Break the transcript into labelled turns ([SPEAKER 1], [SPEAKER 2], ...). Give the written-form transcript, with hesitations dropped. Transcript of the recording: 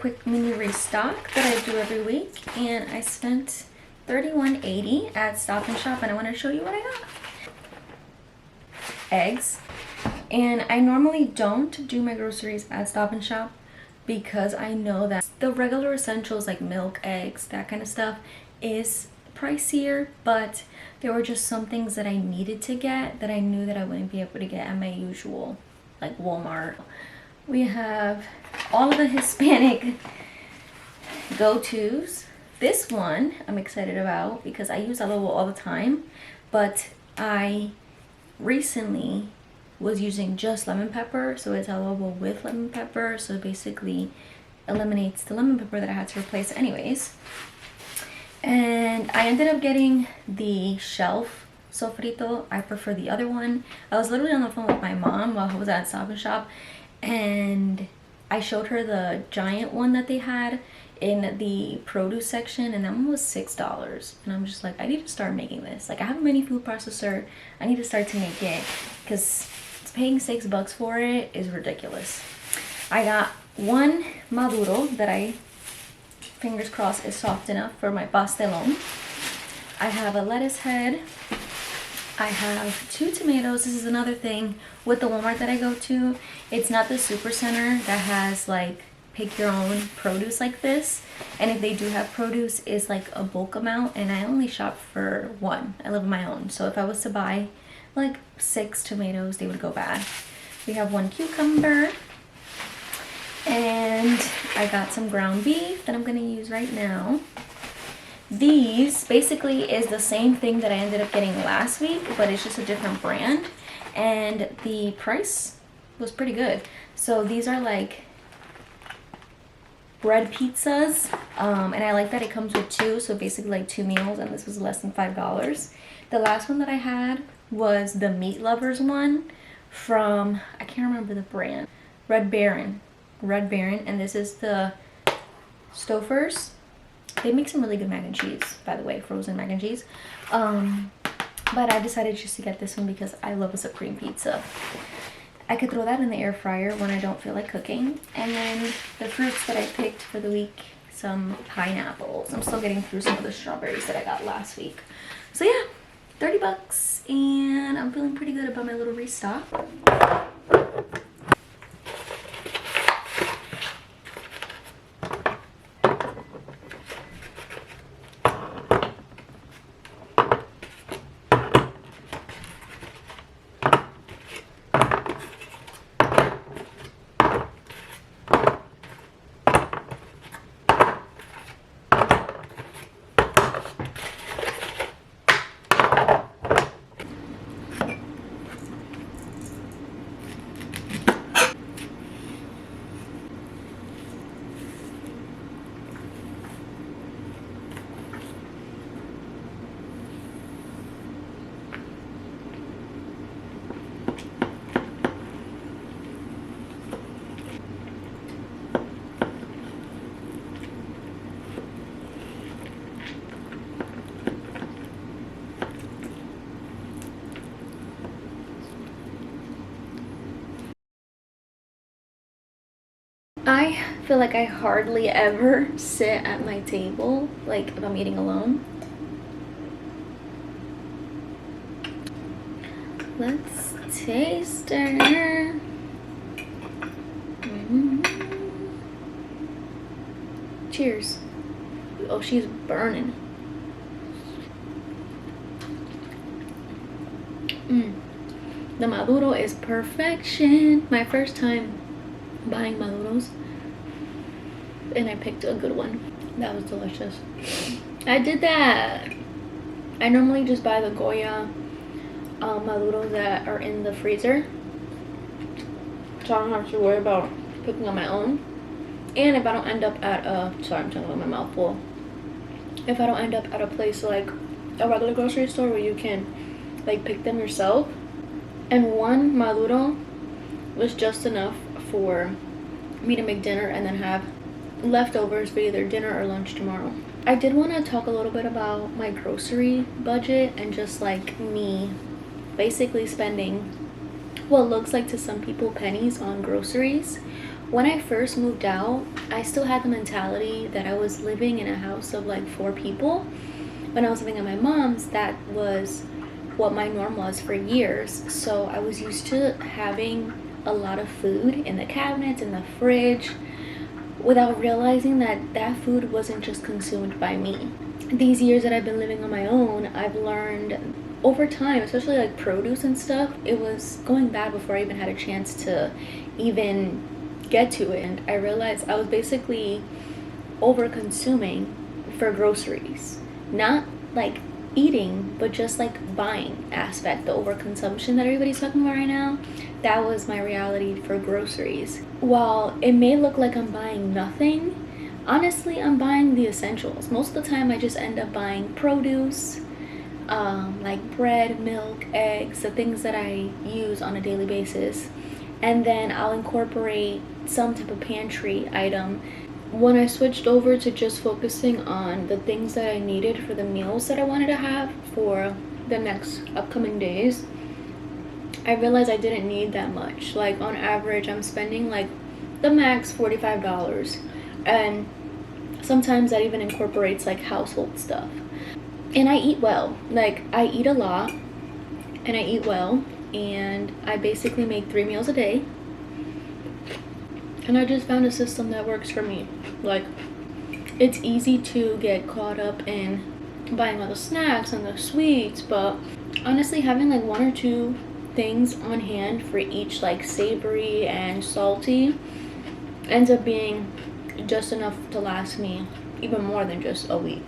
[SPEAKER 1] quick mini restock that I do every week, and I spent $31.80 at Stop and Shop, and I want to show you what I got. Eggs. And I normally don't do my groceries at Stop and Shop because I know that the regular essentials like milk, eggs, that kind of stuff is pricier, but there were just some things that I needed to get that I knew that I wouldn't be able to get at my usual like Walmart. We have all of the Hispanic go-tos. This one I'm excited about because I use adobo all the time, but I recently was using just lemon pepper, so it's adobo with lemon pepper, so it basically eliminates the lemon pepper that I had to replace anyways. And I ended up getting the shelf sofrito. I prefer the other one. I was literally on the phone with my mom while I was at Stop and Shop, and I showed her the giant one that they had in the produce section, and that one was $6. And I'm just like, I need to start making this. Like, I have a mini food processor. I need to start to make it because paying $6 for it is ridiculous. I got one maduro that I, fingers crossed, is soft enough for my pastelón. I have a lettuce head. I have 2 tomatoes. This is another thing with the Walmart that I go to. It's not the super center that has like pick your own produce like this, and if they do have produce, it's like a bulk amount, and I only shop for one. I live on my own, so if I was to buy like 6 tomatoes, they would go bad. We have 1 cucumber, and I got some ground beef that I'm gonna use right now. These basically is the same thing that I ended up getting last week, but it's just a different brand, and the price was pretty good. So these are like bread pizzas, and I like that it comes with 2, so basically like 2 meals, and this was less than $5. The last one that I had was the Meat Lovers one from, I can't remember the brand, Red Baron, and this is the Stouffer's. They make some really good mac and cheese, by the way, frozen mac and cheese. But I decided just to get this one because I love a supreme pizza. I could throw that in the air fryer when I don't feel like cooking. And then the fruits that I picked for the week, some pineapples. I'm still getting through some of the strawberries that I got last week. So yeah, $30, and I'm feeling pretty good about my little restock. I feel like I hardly ever sit at my table, like if I'm eating alone. Let's taste her. Cheers. Oh, she's burning. The maduro is perfection. My first time buying maduros, and I picked a good one. That was delicious. I did that. I normally just buy the Goya maduros that are in the freezer, so I don't have to worry about cooking on my own. And if I don't end up at a, sorry, I'm talking with my mouth full. If I don't end up at a place like a regular grocery store where you can like pick them yourself, and one maduro was just enough for me to make dinner and then have leftovers for either dinner or lunch tomorrow. I did want to talk a little bit about my grocery budget and just like me basically spending what looks like to some people pennies on groceries When I first moved out, I still had the mentality that I was living in a house of like 4 people. When I was living at my mom's, that was what my norm was for years. So I was used to having a lot of food in the cabinets, in the fridge, without realizing that that food wasn't just consumed by me. These years that I've been living on my own, I've learned over time, especially like produce and stuff, it was going bad before I even had a chance to even get to it. And I realized I was basically over consuming for groceries, not like eating, but just like buying aspect, the overconsumption that everybody's talking about right now. That was my reality for groceries. While it may look like I'm buying nothing, honestly, I'm buying the essentials. Most of the time I just end up buying produce, like bread, milk, eggs, the things that I use on a daily basis, and then I'll incorporate some type of pantry item. When I switched over to just focusing on the things that I needed for the meals that I wanted to have for the next upcoming days, I realized I didn't need that much. Like on average, I'm spending like the max $45, and sometimes that even incorporates like household stuff. And I eat well. Like I eat a lot and I eat well, and I basically make 3 meals a day. And I just found a system that works for me. Like, it's easy to get caught up in buying all the snacks and the sweets, but honestly, having like 1 or 2 things on hand for each, like savory and salty, ends up being just enough to last me even more than just a week.